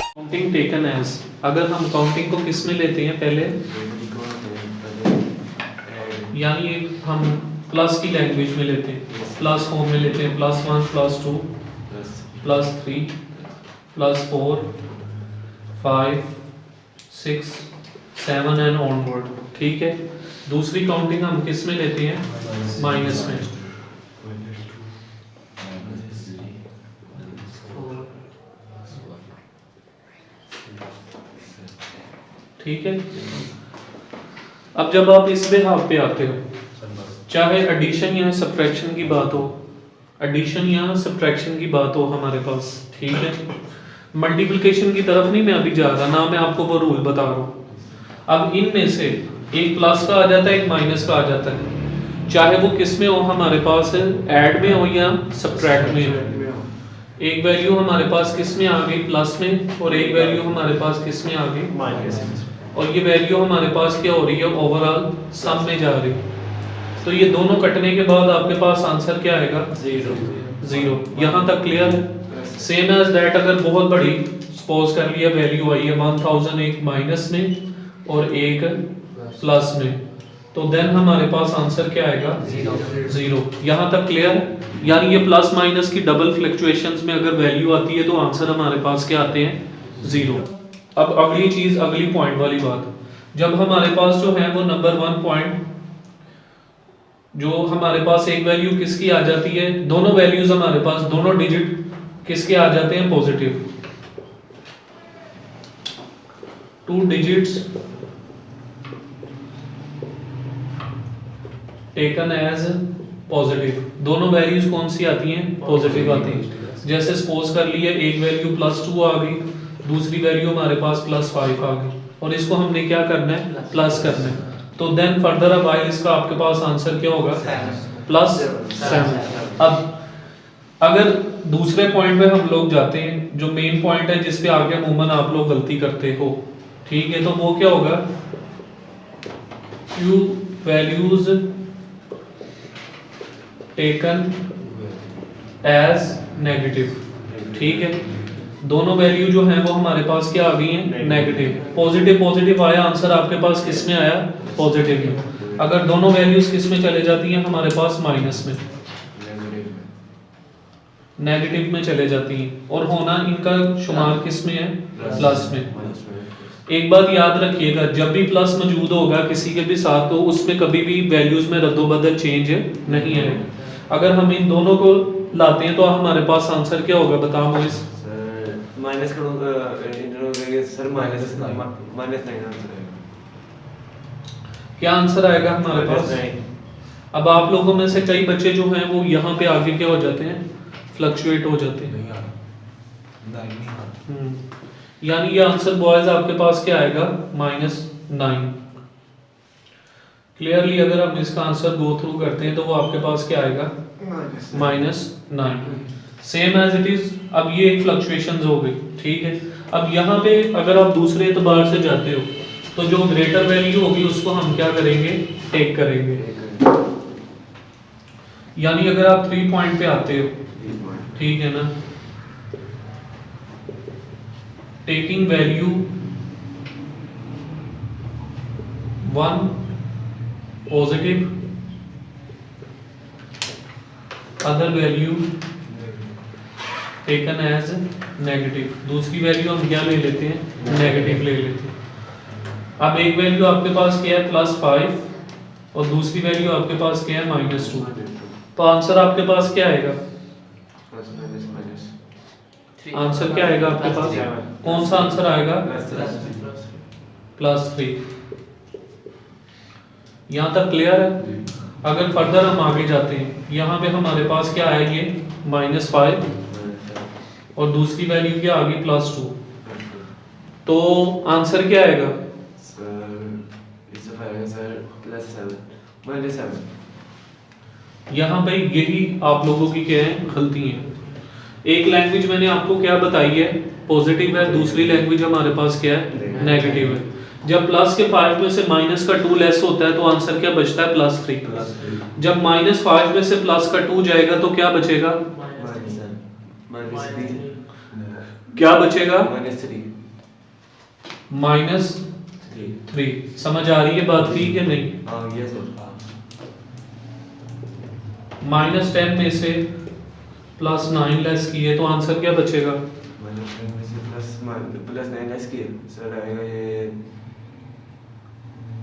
Counting taken as, अगर हम counting को किस में लेते हैं पहले, यानी हम प्लस की लैंग्वेज में लेते हैं, प्लस फॉर्म में लेते हैं, +1 +2 +3 +4 5 6 7 एंड ऑनवर्ड। ठीक है। दूसरी काउंटिंग हम किस में लेते हैं, माइनस में। ठीक है। अब जब आप इस बिहाफ पे आते हो, चाहे एडिशन या सब्ट्रैक्शन की बात हो, एडिशन या सब्ट्रैक्शन की बात हो हमारे पास, ठीक है, मल्टीप्लिकेशन की तरफ नहीं मैं अभी जा रहा, ना मैं आपको वो रूल बता रहा हूँ। अब इनमें से एक प्लस का आ जाता है, एक माइनस का आ जाता है, चाहे वो किस में हो हमारे पास, ऐड में हो या सब्ट्रैक्ट में हो। एक वैल्यू हमारे पास किस में आ गई, प्लस में, और एक वैल्यू हमारे पास किस में आ गई, माइनस में, और ये वैल्यू हमारे पास क्या हो रही है, ओवरऑल सम में जा रही है। तो ये दोनों कटने के बाद आपके पास आंसर क्या आएगा, 0। यहाँ तक क्लियर है। सेम एज दैट, अगर बहुत बड़ी सपोज कर लिया वैल्यू आई है 1000, एक माइनस में और एक प्लस में, तो देन हमारे पास आंसर क्या आएगा, 0। यहाँ तक क्लियर है। यानी ये प्लस माइनस की डबल फ्लक्चुएशंस में अगर वैल्यू आती है तो आंसर हमारे पास क्या आते हैं, 0। अब अगली चीज, अगली पॉइंट वाली बात, जब हमारे पास जो है वो नंबर 1 पॉइंट, जो हमारे पास एक वैल्यू किसकी आ जाती है, दोनों वैल्यूज हमारे पास, दोनों डिजिट किसके आ जाते हैं, positive. 2 digits taken as positive, दोनों वैल्यूज कौन सी आती हैं, पॉजिटिव आती हैं। जैसे सपोज कर लिए एक वैल्यू +2 आ गई, दूसरी वैल्यू हमारे पास +5 आ गई, और इसको हमने क्या करना है, प्लस करना है। तो देन फर्दर अब आए इसका आपके पास आंसर क्या होगा, +7। अब अगर दूसरे पॉइंट पे हम लोग जाते हैं, जो मेन पॉइंट है जिसपे आगे अमूमन आप लोग गलती करते हो, ठीक है, तो वो क्या होगा, few values taken as negative. ठीक है, दोनों वैल्यू जो है वो हमारे पास क्या आ गई हैं, नेगेटिव। पॉजिटिव पॉजिटिव आया, आंसर आपके पास किस में आया, पॉजिटिव में। अगर दोनों वैल्यूज किस में चले जाती हैं हमारे पास, माइनस में, नेगेटिव में चले जाती हैं, और होना इनका शुमार किस में है, प्लस में। एक बात याद रखिएगा, जब भी प्लस मौजूद होगा किसी के भी साथ, तो उसमें कभी भी वैल्यूज में रद्दोबदल चेंज नहीं है। अगर हम इन दोनों को लाते हैं तो हमारे पास आंसर क्या होगा, बताओ मुझे। माइनस सर, माइनस 9 क्या आंसर आएगा हमारे पास। अब आप लोगों में से कई बच्चे जो हैं वो यहाँ पे आगे क्या हो जाते हैं, फ्लक्चुएट हो जाते हैं। यानी ये आंसर बॉयज आपके पास क्या आएगा, -9। क्लियरली अगर हम इसका आंसर गो थ्रू करते हैं तो वो आपके पास क्या आएगा, -9। Same as it is. अब ये एक फ्लक्चुएशंस हो गई, ठीक है। अब यहाँ पे अगर आप दूसरे एतबार से जाते हो तो जो ग्रेटर वैल्यू होगी उसको हम क्या करेंगे, टेक करेंगे। यानी अगर आप 3 पॉइंट पे आते हो, ठीक है ना, taking value 1 positive, other value taken as negative. दूसरी वैल्यू हम क्या ले लेते हैं, नेगेटिव ले लेते हैं। अब एक वैल्यू आपके पास क्या है, +5, और दूसरी वैल्यू आपके पास क्या है, -2। तो आंसर आपके पास क्या आएगा, आंसर क्या आएगा आपके पास, कौन सा आंसर आएगा, +3। यहाँ तक क्लियर है। अगर फर्दर हम आगे जाते हैं, यहाँ पे हमारे पास क्या है, ये -5, और दूसरी वैल्यू क्या आ गई, +2। तो आंसर क्या आएगा, यहाँ पे यही आप लोगों की क्या है, गलती है। एक लैंग्वेज मैंने आपको क्या बताई है, पॉजिटिव है, दूसरी लैंग्वेज हमारे पास क्या है, नेगेटिव है। जब प्लस के 5 में से माइनस का 2 लेस होता है तो आंसर क्या बचता है, +3। जब -5 में से प्लस का 2 जाएगा तो क्या बचेगा, -3 क्या बचेगा? -3 -3। समझ आ रही है बात की कि नहीं? हाँ ये सर -10 में से +9 लेस किए तो आंसर क्या बचेगा? -10 में से +9 लेस किए सर आएगा ये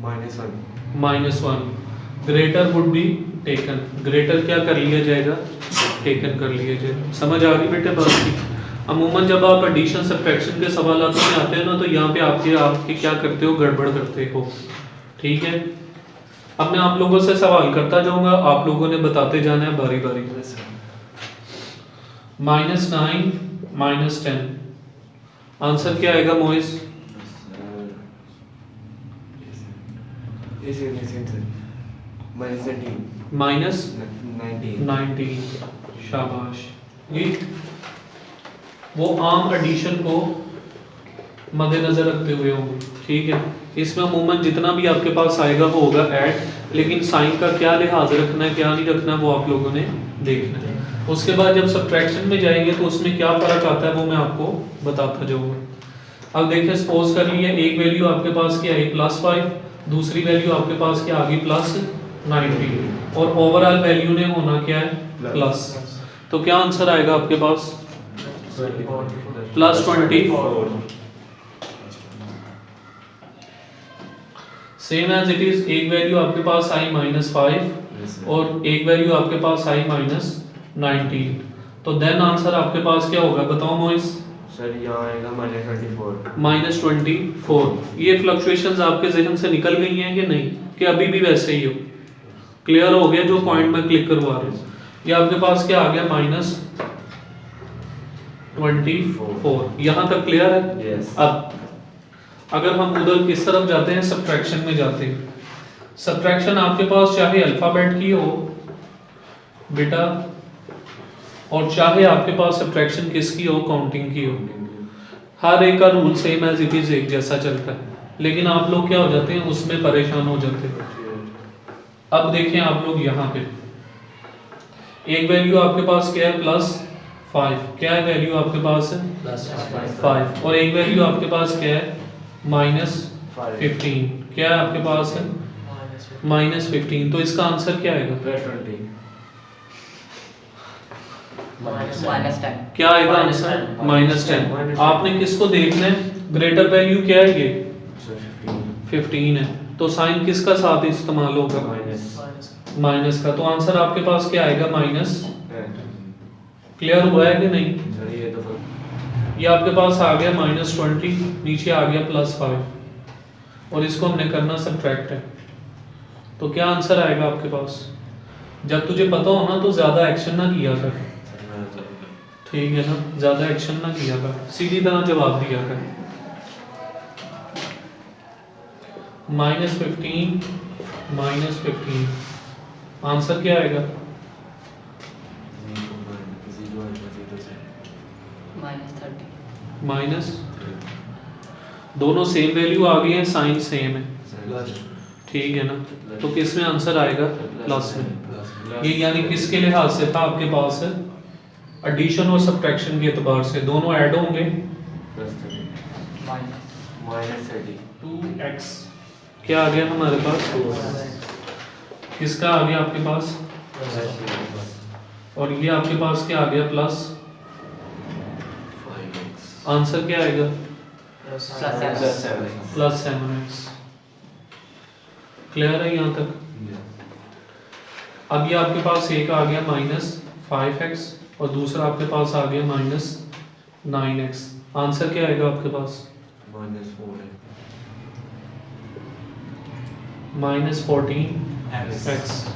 -1 greater would be taken. Greater क्या कर लिया जाएगा? टेकन कर लिया जाएगा। समझ आ गई बेटे बात की? अमूमन जब आप एडिशन सब्ट्रैक्शन के सवालों में आते हैं ना, तो यहाँ पे आपके क्या करते हो? गड़बड़ करते हो। ठीक है, अब मैं आप लोगों से सवाल करता जाऊंगा, आप लोगों ने बताते जाना है बारी बारी। -9 -10 आंसर क्या आएगा मोइस? -19। शाबाश। ये वो आम एडिशन को मद्देनजर रखते हुए होंगे। ठीक है, इसमें अमूमन जितना भी आपके पास आएगा वो होगा ऐड, लेकिन साइन का क्या लिहाज रखना है क्या नहीं रखना है वो आप लोगों ने देखना है। उसके बाद जब सब्ट्रैक्शन में जाएंगे तो उसमें क्या फ़र्क आता है वो मैं आपको बताता जाऊँगा। अब देखिए, सपोज कर लिए एक वैल्यू आपके पास क्या है +5, दूसरी वैल्यू आपके पास क्या आ गई +19, और ओवरऑल वैल्यू ने होना क्या है प्लस। तो क्या आंसर आएगा आपके पास? +24। सेम एज इट इज, एक वैल्यू आपके पास आई -5 और एक वैल्यू आपके पास आई -19, तो देन आंसर आपके पास क्या होगा बताओ मोइस? सर यहाँ आएगा -24। ये फ्लक्चुएशंस आपके जहन से निकल गई हैं कि नहीं, कि अभी भी वैसे ही हो? क्लियर हो गया जो पॉइंट में क्लिक करवा रहा हूँ? ये आपके पास क्या आ गया -24। यहाँ तक क्लियर है? Yes. अब अगर हम उधर किस तरफ जाते हैं, सब्ट्रैक्शन में जाते हैं। सब्ट्रैक्शन आपके पास चाहे अल्फाबेट की हो बेटा, और चाहे आपके पास सब्ट्रैक्शन किसकी हो, काउंटिंग की हो, हर एक का rule same as it is एक जैसा चलता है, लेकिन आप लोग क्या हो जाते हैं उसमें परेशान हो जाते हैं। अब देखें आप लोग यहाँ पे एक वैल्यू आपके पास क्या है +5, क्या है वैल्यू आपके पास है +5, और एक वैल्यू आपके पास क्या है -15, क्या है आपके पास है -15, तो इसका आंसर क्या आएगा? -10 क्या आएगा आंसर? -10। आपने किसको देखना है? ग्रेटर वैल्यू क्या है ये 15 है, तो साइन किसका साथ इस्तेमाल होगा? माइनस का, तो आंसर आपके पास क्या आएगा? माइनस। क्लियर हुआ है कि नहीं? ये आपके पास आ गया -20, नीचे आ गया +5, और इसको हमने करना सब्ट्रैक्ट है, तो क्या आंसर आएगा आपके पास? जब तुझे पता हो ना तो ज्यादा एक्शन ना किया कर, ठीक है ना? ज्यादा एक्शन ना किया कर, सीधी तरह जवाब दिया कर। -15 आंसर क्या आएगा? -30 दोनों सेम वैल्यू आ गई है, साइन सेम है, ठीक है ना? तो किस में आंसर आएगा? प्लस में। ये यानी किसके लिहाज से था आपके पास है? एडिशन और सब्ट्रैक्शन के एतबार से दोनों ऐड होंगे। -2x क्या आ गया हमारे पास? किसका आ गया आपके पास? और ये आपके पास क्या आ गया प्लस? आंसर क्या आएगा? +7x। क्लियर है यहाँ तक? अब ये आपके पास एक आ गया -5x और दूसरा आपके पास आ गया -9x। आंसर क्या आएगा आपके पास? -14x।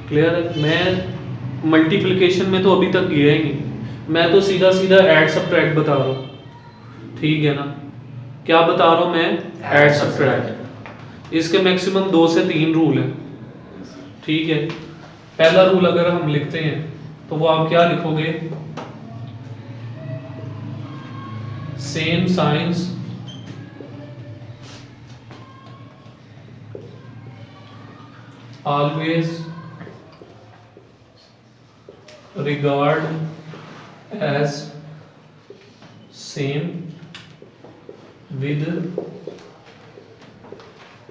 क्लियर है? मैं मल्टीप्लिकेशन में तो अभी तक गया ही नहीं, मैं तो सीधा सीधा ऐड सब्ट्रैक्ट बता रहा हूँ, ठीक है ना? क्या बता रहा हूँ मैं? Add subtract. इसके मैक्सिमम 2 से 3 रूल है, ठीक है? पहला रूल अगर हम लिखते हैं तो वो आप क्या लिखोगे? Same science always regard as same with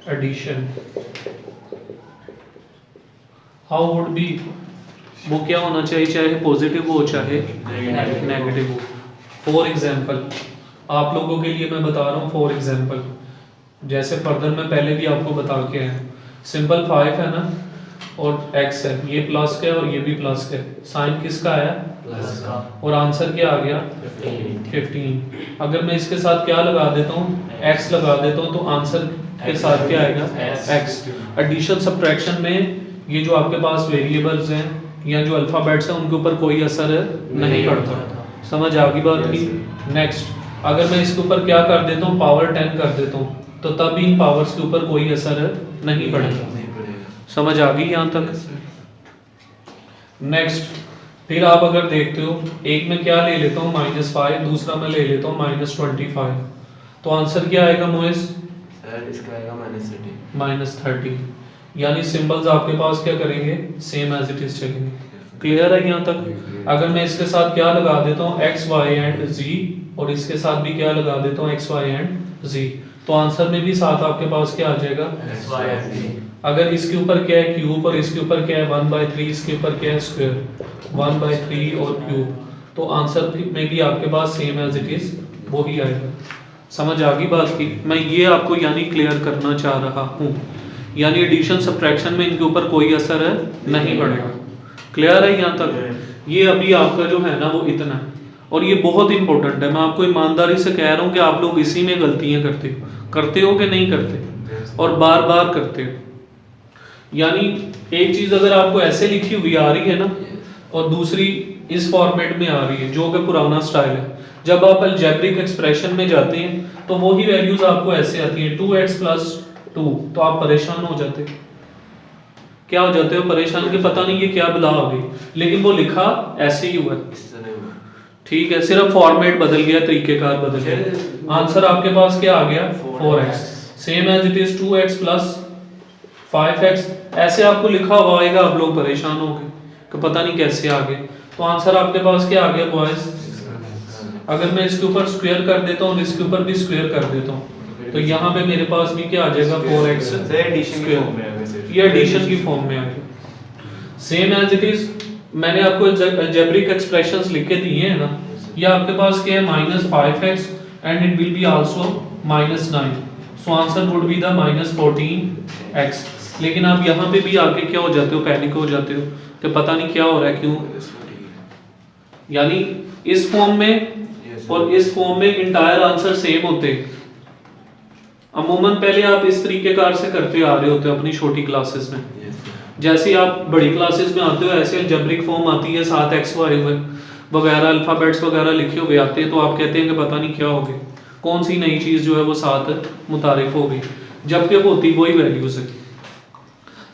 addition, how would be, वो क्या होना चाहिए, चाहे पॉजिटिव हो चाहे नेगेटिव हो। फॉर एग्जाम्पल आप लोगों के लिए मैं बता रहा हूँ, फॉर एग्जाम्पल जैसे फर्दर मैं पहले भी आपको बता के आया, सिंपल 5 है ना और x है, ये प्लस का है और ये भी प्लस का है, साइन किसका आया प्लस का, और आंसर क्या आ गया 15। अगर मैं इसके साथ क्या लगा देता हूँ, x लगा देता हूँ, तो आंसर के साथ क्या आएगा x। एडिशन सब्ट्रैक्शन में ये जो आपके पास वेरिएबल्स हैं या जो अल्फाबेट्स हैं उनके ऊपर कोई असर नहीं पड़ता। समझ आ गई बात की। नेक्स्ट अगर मैं इसके ऊपर क्या कर देता हूँ, पावर 10 कर देता हूँ, तो तब इन पावर्स के ऊपर कोई असर नहीं पड़ेगा। समझ आ गई यहाँ तक। नेक्स्ट फिर आप अगर देखते हो, एक में क्या ले लेता हूँ -5, दूसरा में ले लेता हूँ -25, तो आंसर क्या आएगा मोइस, सर इसका आएगा -30। यानी सिंबल्स आपके पास क्या करेंगे, सेम एज इट इज चलेंगे। क्लियर है यहाँ तक। अगर मैं इसके साथ क्या लगा देता हूँ x y एंड z, और इसके साथ भी क्या लगा देता हूँ x y एंड z, तो आंसर में भी साथ आपके पास क्या आ जाएगा एक्स वाई ज़ेड। अगर इसके ऊपर क्या है क्यूब और इसके ऊपर क्या है 1/3, इसके ऊपर क्या है स्क्वायर 1/3 और क्यूब, तो आंसर में भी आपके पास सेम एज इट इज वो ही आएगा। समझ आ गई बात की। मैं ये आपको यानी क्लियर करना चाह रहा हूँ, यानी एडिशन सब्ट्रैक्शन में इनके ऊपर कोई असर नहीं पड़ेगा। क्लियर है यहाँ तक। ये अभी आपका जो है ना वो इतना है, और ये बहुत इंपॉर्टेंट है। मैं आपको ईमानदारी से कह रहा हूँ कि आप लोग इसी में गलतियां करते हो कि नहीं करते, और बार बार करते हो। यानी एक चीज अगर आपको ऐसे लिखी हुई आ रही है ना, और दूसरी इस फॉर्मेट में आ रही है जो कि पुराना स्टाइल है, जब आप अलजेब्रिक एक्सप्रेशन में जाते हैं तो वही वैल्यूज आपको ऐसे आती हैं 2x + 2, तो आप परेशान हो जाते हो। क्या हो जाते हो, परेशान कि पता नहीं ये क्या बला आ गई, लेकिन वो लिखा ऐसे ही हुआ है। ठीक है, सिर्फ फॉर्मेट बदल गया, तरीकेकार बदल गया। आंसर आपके पास क्या आ गया 4x, same as it is 2x + 5x। ऐसे आपको लिखा हुआ आएगा, आप लोग परेशान हो गए कि पता नहीं कैसे आ गए। तो आंसर आपके पास क्या आ गया बॉयज, अगर मैं इसके ऊपर स्क्वायर कर देता हूँ और इसके ऊपर भी स्क्वायर कर देता हूँ, तो यहाँ पे मेरे पास भी क्या आ जाएगा 4x स्क्वायर। ये एडिशन की फॉर्म में आ गया, सेम एज इट इज। मैंने आपको अलजेब्रिक एक्सप्रेशंस लिख के दिए हैं ना, ये आपके पास क्या है -5x and it will be also -9, so answer would be the -14x। लेकिन आप यहाँ पे भी आके क्या हो जाते हो, पैनिक हो जाते हो कि पता नहीं क्या हो रहा है, क्यों। यानी इस फॉर्म में और इस फॉर्म में इंटायर आंसर सेम होते हैं। अमूमन पहले आप इस तरीकेकार से करते आ रहे होते हो अपनी छोटी क्लासेस में। जैसे ही आप बड़ी क्लासेस में आते हो ऐसे अलजेब्रिक फॉर्म आती है, 7x y वगैरह अल्फाबेट्स वगैरह लिखे हुए आते हैं, तो आप कहते हैं कि पता नहीं क्या हो गया, कौन सी नई चीज़ जो है वो साथ मुतारिफ हो गई, जबकि होती वही वैल्यूज है।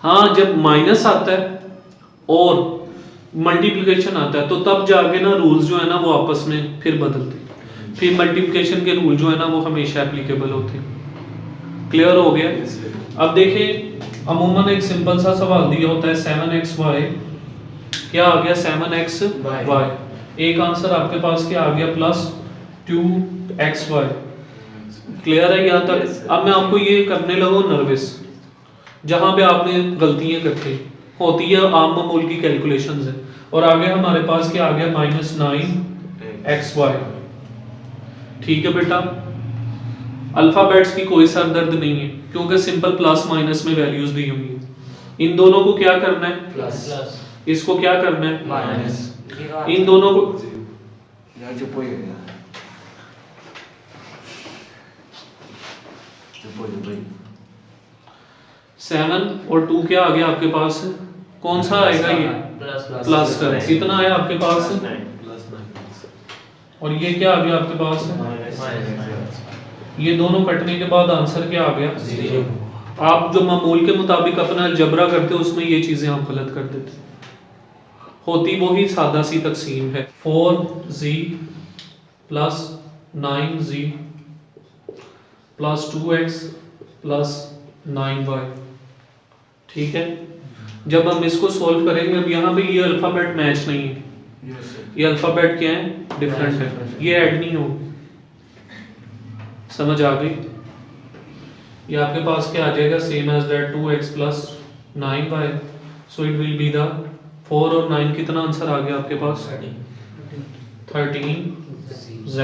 हाँ, जब माइनस आता है और मल्टीप्लिकेशन आता है तो तब जाके ना रूल्स जो है ना वो आपस में फिर बदलते हैं, फिर मल्टीप्लिकेशन के रूल जो है ना वो हमेशा एप्लीकेबल होते हैं। क्लियर हो गया। अब देखें, अमूमन एक सिंपल सा सवाल दिया होता है 7xy, क्या आ गया 7xy, एक आंसर आपके पास क्या आ गया +2xy। क्लियर है यहाँ तक। अब मैं आपको ये करने लगा नर्वस, जहां पे आपने गलतियां करते होती है, आम मामूल की कैलकुलेशंस है, और आगे हमारे पास क्या आ गया -9xy। ठीक है बेटा, अल्फाबेट्स की कोई सर दर्द नहीं है क्योंकि सिंपल प्लस माइनस में वैल्यूज दी हुई है। इन दोनों को क्या करना है प्लस, इसको क्या करना है माइनस, इन दोनों को यार चुप हो गया, चुप हो भाई। 7 और 2 क्या आ गया आपके पास, कौन सा आएगा ये प्लस का, कितना आया आपके पास, और ये क्या आ गया आपके पास, ये दोनों कटने के बाद आंसर क्या आ गया 0। आप जो मामूल के मुताबिक अपना अलजबरा करते हो उसमें ये चीजें आप गलत कर देते, होती वही सादा सी तकसीम है। 4z + 9z + 2x + 9y। ठीक है, जब हम इसको सॉल्व करेंगे, अब यहाँ पे ये अल्फाबेट मैच नहीं है, Yes, sir. ये अल्फ़ाबेट क्या है, डिफरेंट है, ये ऐड नहीं होगी। समझ आ गई? ये आपके पास क्या आ जाएगा, same as that 2x plus 9y, so it will be the 4 और 9 कितना आंसर आ गया आपके पास, 13z।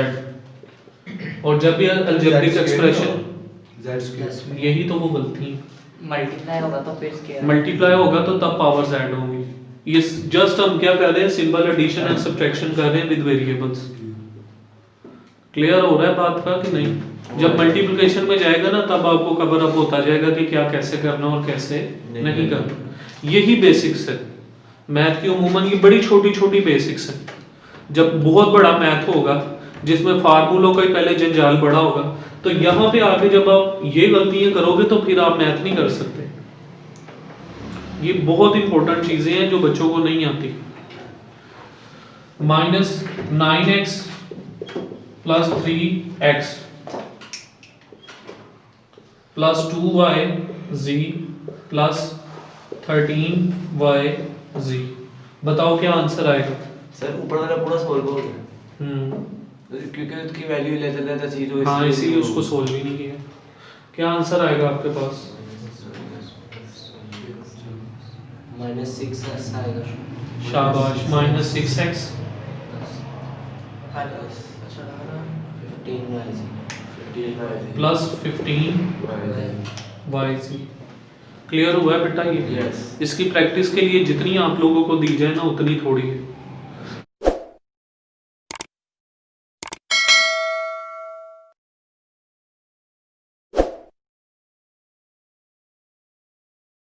और जब ये अलजेब्रिक एक्सप्रेशन, Z square. यही तो वो गलती है, मल्टीप्लाई होगा तो फिर स्केयर मल्टीप्लाई होगा तो तब पावर्स ऐड होंगी। ये जस्ट हम क्या कर रहे हैं, सिंपल एडिशन एंड सब्ट्रैक्शन कर रहे हैं विद वेरिएबल्स। क्लियर हो रहा है बात का कि नहीं? जब मल्टीप्लिकेशन में जाएगा ना तब आपको कवर अप होता जाएगा कि क्या कैसे करना और कैसे नहीं करना। यही बेसिक्स है मैथ की, उमूमन ये बड़ी छोटी छोटी बेसिक्स है। जब बहुत बड़ा मैथ होगा जिसमें फार्मूलों का ही पहले जंजाल बड़ा होगा, तो यहाँ पे आके जब आप ये गलतियां करोगे तो फिर आप मैथ नहीं कर सकते। ये बहुत इंपॉर्टेंट चीजें हैं जो बच्चों को नहीं आती। -9x plus 3x plus 2yz plus 13yz, बताओ क्या आंसर आएगा? सर ऊपर वाला पूरा सॉल्व हो गया क्योंकि उसकी वैल्यू लेते लेते 0। हाँ, इसीलिए उसको सोल्व ही नहीं किया। क्या आंसर आएगा आपके पास? -6x आएगा। शाबाश, -6x 15y plus 15yz। Clear हुआ है बेटा? ये Yes. इसकी प्रैक्टिस के लिए जितनी आप लोगों को दी जाए ना उतनी थोड़ी है।